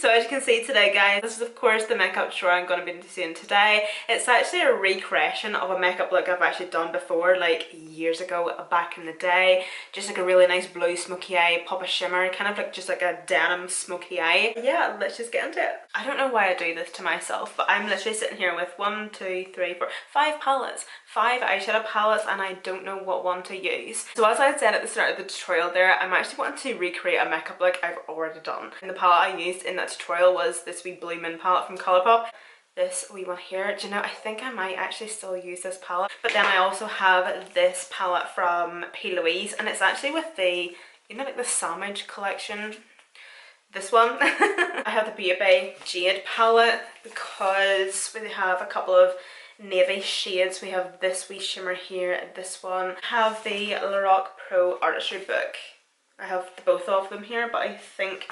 So as you can see today, guys, this is of course the makeup tutorial I'm going to be doing today. It's actually a recreation of a makeup look I've actually done before, like years ago back in the day. Just like a really nice blue smoky eye, pop of shimmer, kind of like just like a denim smoky eye. Yeah, let's just get into it. I don't know why I do this to myself, but I'm literally sitting here with 1, 2, 3, 4, 5 palettes, 5 eyeshadow palettes, and I don't know what one to use. So as I said at the start of the tutorial there, I'm actually wanting to recreate a makeup look I've already done. And the palette I used in that tutorial was this wee Blue Moon palette from COLLAB. This wee one here. Do you know, I think I might actually still use this palette. But then I also have this palette from P. Louise, and it's actually with the, you know, like the Sandwich collection. This one. I have the Baby Jade palette because we have a couple of navy shades. We have this wee shimmer here, this one. I have the Lorac Pro Artistry book. I have both of them here, but I think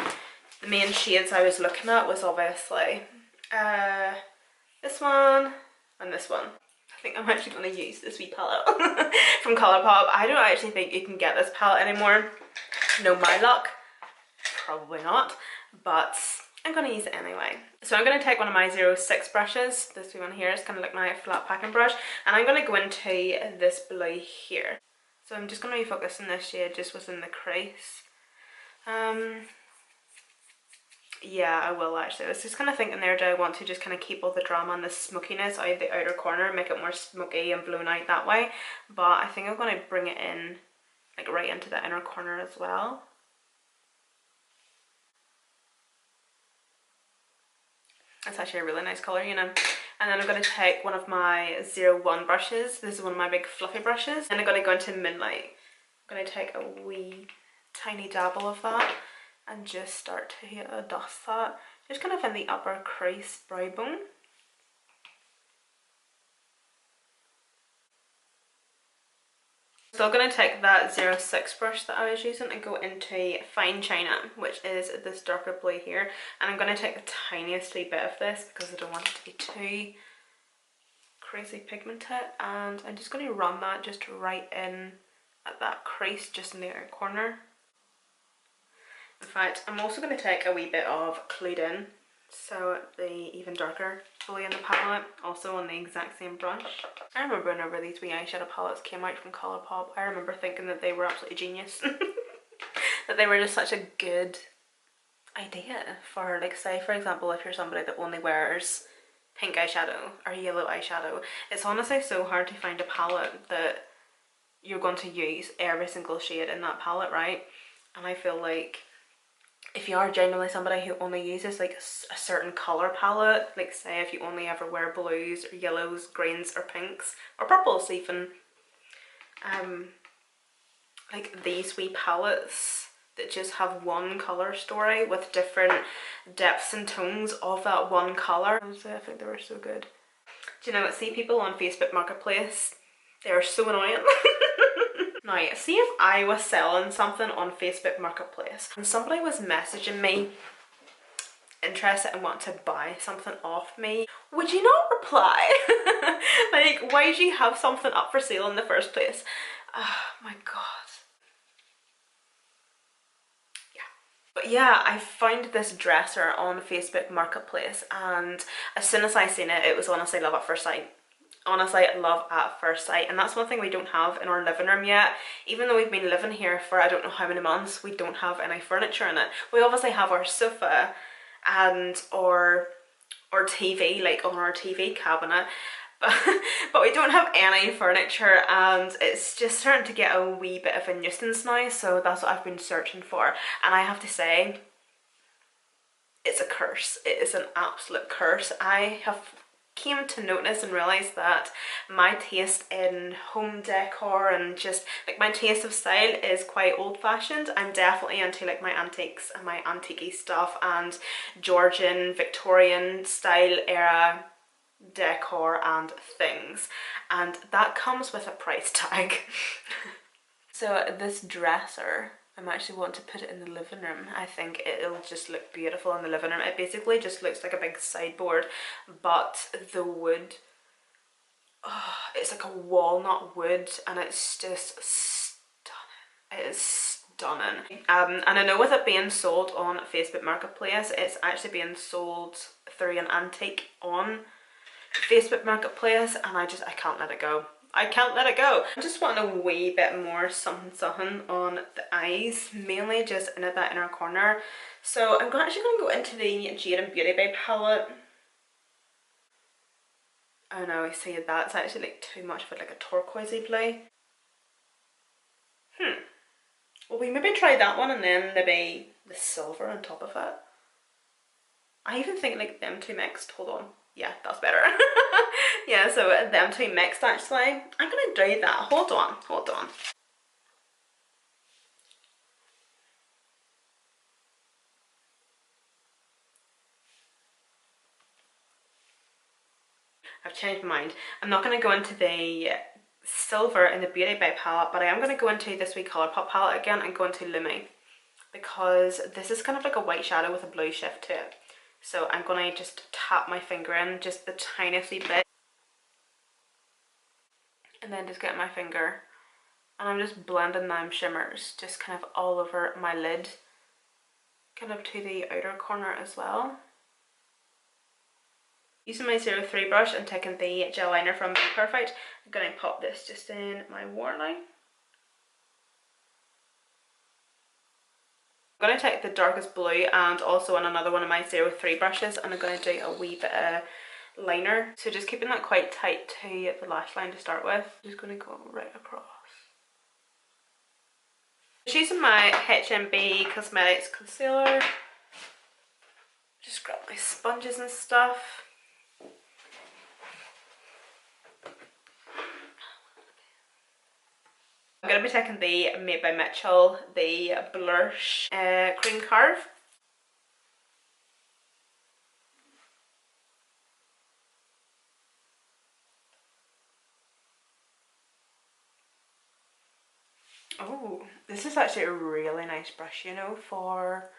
the main shades I was looking at was obviously this one and this one. I think I'm actually going to use this wee palette from ColourPop. I don't actually think you can get this palette anymore. No, my luck, probably not, but I'm going to use it anyway. So I'm going to take one of my 06 brushes, this wee one here, it's kind of like my flat packing brush, and I'm going to go into this blue here. So I'm just going to be focusing this shade just within the crease. Yeah, I will actually. I was just kind of thinking there, do I want to just kind of keep all the drama and the smokiness out of the outer corner, make it more smoky and blown out that way, but I think I'm going to bring it in like right into the inner corner as well. It's actually a really nice colour, you know. And then I'm going to take one of my 01 brushes. This is one of my big fluffy brushes. And I'm going to go into Moonlight. I'm going to take a wee tiny dabble of that and just start to dust that. Just kind of in the upper crease brow bone. So I'm going to take that 06 brush that I was using and go into Fine China, which is this darker blue here. And I'm going to take the tiniest wee bit of this because I don't want it to be too crazy pigmented. And I'm just going to run that just right in at that crease just in the outer corner. In fact, I'm also going to take a wee bit of Clued In, so the even darker blue in the palette, also on the exact same brush. I remember whenever these wee eyeshadow palettes came out from ColourPop, I remember thinking that they were absolutely genius. That they were just such a good idea for, like, say for example, if you're somebody that only wears pink eyeshadow or yellow eyeshadow, it's honestly so hard to find a palette that you're going to use every single shade in that palette, right? And I feel like if you are genuinely somebody who only uses like a certain colour palette, like say if you only ever wear blues or yellows, greens or pinks or purples even, like these wee palettes that just have one colour story with different depths and tones of that one colour. Honestly, I think they were so good. Do you know what, see people on Facebook Marketplace, they are so annoying. Now, see if I was selling something on Facebook Marketplace and somebody was messaging me interested and want to buy something off me, would you not reply? Like, why do you have something up for sale in the first place? Oh my god. Yeah. But yeah, I found this dresser on Facebook Marketplace, and as soon as I seen it, it was honestly love at first sight. Honestly, love at first sight, and that's one thing we don't have in our living room yet. Even though we've been living here for I don't know how many months, we don't have any furniture in it. We obviously have our sofa and our TV, like on our TV cabinet, but we don't have any furniture, and it's just starting to get a wee bit of a nuisance now, so that's what I've been searching for. And I have to say, it's a curse. It is an absolute curse. I have came to notice and realize that my taste in home decor and just like my taste of style is quite old-fashioned. I'm definitely into like my antiques and my antique-y stuff and Georgian, Victorian style era decor and things, and that comes with a price tag. So this dresser, I'm actually wanting to put it in the living room. I think it'll just look beautiful in the living room. It basically just looks like a big sideboard, but the wood, oh, it's like a walnut wood, and it's just stunning. It is stunning. And I know with it being sold on Facebook Marketplace, it's actually being sold through an antique on Facebook Marketplace, and I can't let it go. I can't let it go. I just want a wee bit more something on the eyes, mainly just in that inner corner. So I'm actually going to go into the Jade and Beauty Bay palette. Oh no, I see that's actually like too much of like a turquoisey blue. Well, we maybe try that one and then maybe the silver on top of it. I even think like them two mixed. Hold on. Yeah, that's better. Yeah, so them two mixed actually. I'm gonna do that. Hold on, hold on. I've changed my mind. I'm not gonna go into the silver in the Beauty Bay palette, but I am gonna go into this wee ColourPop palette again and go into Lumi, because this is kind of like a white shadow with a blue shift to it. So I'm gonna just tap my finger in just the tiniest wee bit, and then just get my finger, and I'm just blending them shimmers just kind of all over my lid, kind of to the outer corner as well. Using my 03 brush and taking the gel liner from Be Perfect, I'm going to pop this just in my waterline. I'm going to take the darkest blue and also on another one of my 03 brushes, and I'm going to do a wee bit of liner. So just keeping that quite tight to the lash line to start with. I'm just going to go right across. Just using my HMB Cosmetics concealer. Just grab my sponges and stuff. I'm going to be taking the Made by Mitchell, the Blush Cream Curve. Oh, this is actually a really nice brush, you know, for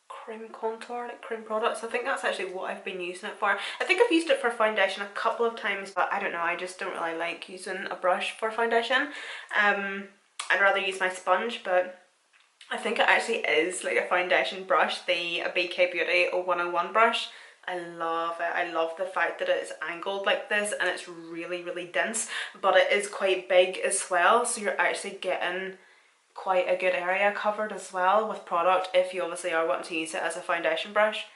cream contour, like cream products. I think that's actually what I've been using it for. I think I've used it for foundation a couple of times, but I don't know, I just don't really like using a brush for foundation. I'd rather use my sponge, but I think it actually is like a foundation brush, the BK Beauty 101 brush. I love it. I love the fact that it's angled like this and it's really, really dense, but it is quite big as well, so you're actually getting quite a good area covered as well with product if you obviously are wanting to use it as a foundation brush.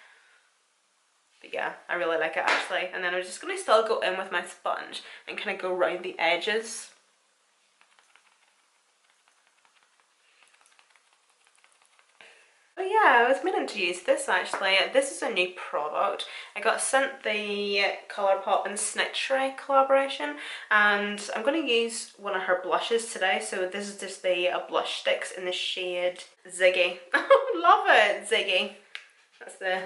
But yeah, I really like it actually. And then I'm just going to still go in with my sponge and kind of go around the edges. Oh yeah, I was meaning to use this actually. This is a new product. I got sent the ColourPop and Snitchery collaboration, and I'm going to use one of her blushes today. So this is just the blush sticks in the shade Ziggy. Love it, Ziggy. That's the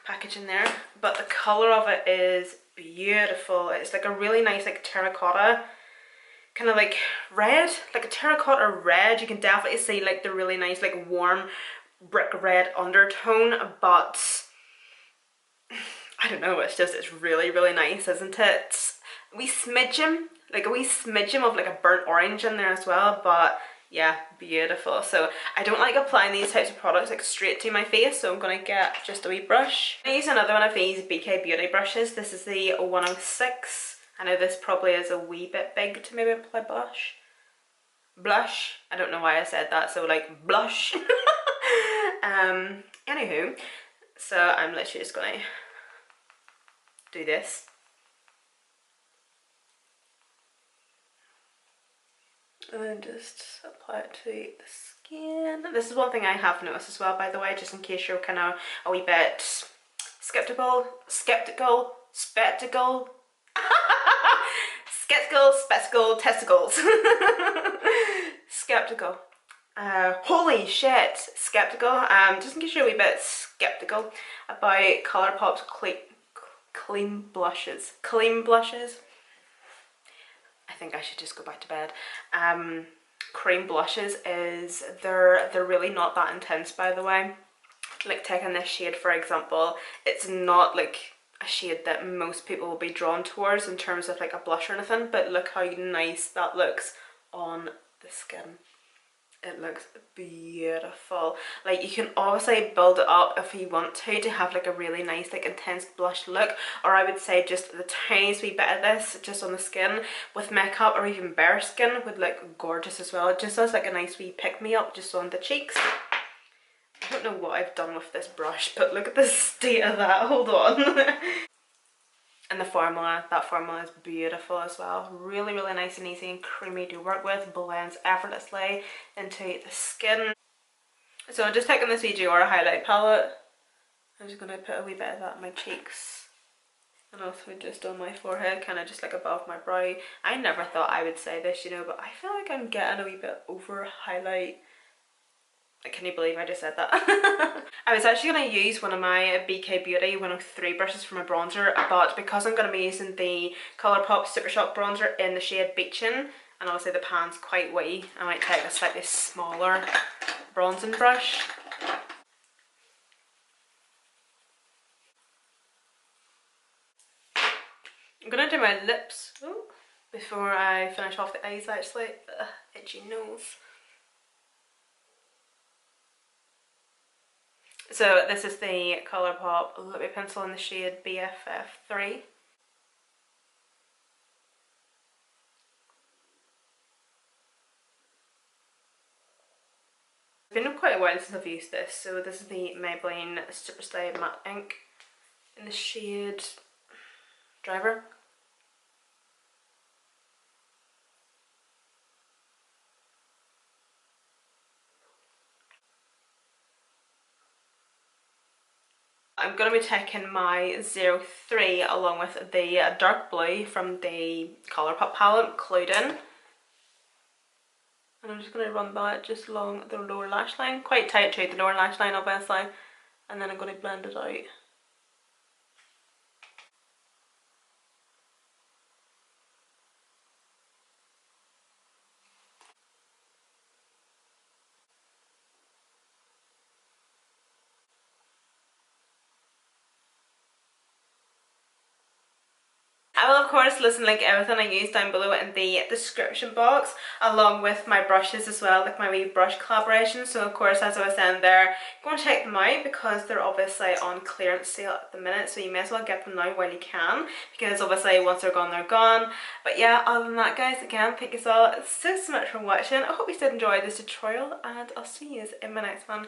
packaging there. But the colour of it is beautiful. It's like a really nice like terracotta, kind of like red, like a terracotta red. You can definitely see like the really nice like warm brick red undertone, but I don't know, it's really, really nice, isn't it? A wee smidgen, like a wee smidgen of like a burnt orange in there as well, but yeah, beautiful. So I don't like applying these types of products like straight to my face, so I'm going to get just a wee brush. I'm going to use another one of these BK Beauty brushes. This is the 106. I know this probably is a wee bit big to maybe apply blush. I don't know why I said that, so like blush. Anywho, so I'm literally just gonna do this. And then just apply it to the skin. This is one thing I have noticed as well, by the way, just in case you're kind of a wee bit skeptical, testicles. Skeptical. Holy shit, skeptical. Just in case you're a wee bit skeptical about ColourPop's clean blushes. I think I should just go back to bed. Cream blushes is they're really not that intense, by the way. Like taking this shade for example, it's not like a shade that most people will be drawn towards in terms of like a blush or anything, but look how nice that looks on the skin. It looks beautiful. Like, you can obviously build it up if you want to have like a really nice like intense blush look, or I would say just the tiniest wee bit of this just on the skin with makeup, or even bare skin would look gorgeous as well. It just does like a nice wee pick me up just on the cheeks. I don't know what I've done with this brush, but look at the state of that. Hold on. And the formula, that formula is beautiful as well. Really, really nice and easy and creamy to work with. Blends effortlessly into the skin. So I'm just taking this Dior highlight palette. I'm just going to put a wee bit of that on my cheeks. And also just on my forehead, kind of just like above my brow. I never thought I would say this, you know, but I feel like I'm getting a wee bit over highlight. Can you believe I just said that? I was actually going to use one of my BK Beauty 103 brushes for my bronzer, but because I'm going to be using the ColourPop Super Shock bronzer in the shade Beachin', and obviously the pan's quite wee, I might take a slightly smaller bronzing brush. I'm going to do my lips before I finish off the eyes actually. Ugh, itchy nose. So this is the ColourPop Lippy Pencil in the shade BFF3. It's been quite a while since I've used this, so this is the Maybelline Super Stay Matte Ink in the shade Driver. I'm going to be taking my 03 along with the dark blue from the ColourPop palette, including. And I'm just going to run that just along the lower lash line, quite tight to the lower lash line obviously, and then I'm going to blend it out. I will of course link everything I use down below in the description box, along with my brushes as well, like my wee brush collaborations. So of course, as I was saying there, go and check them out because they're obviously on clearance sale at the minute, so you may as well get them now while you can, because obviously once they're gone, they're gone. But yeah, other than that guys, again, thank you so much for watching. I hope you did enjoy this tutorial, and I'll see you in my next one.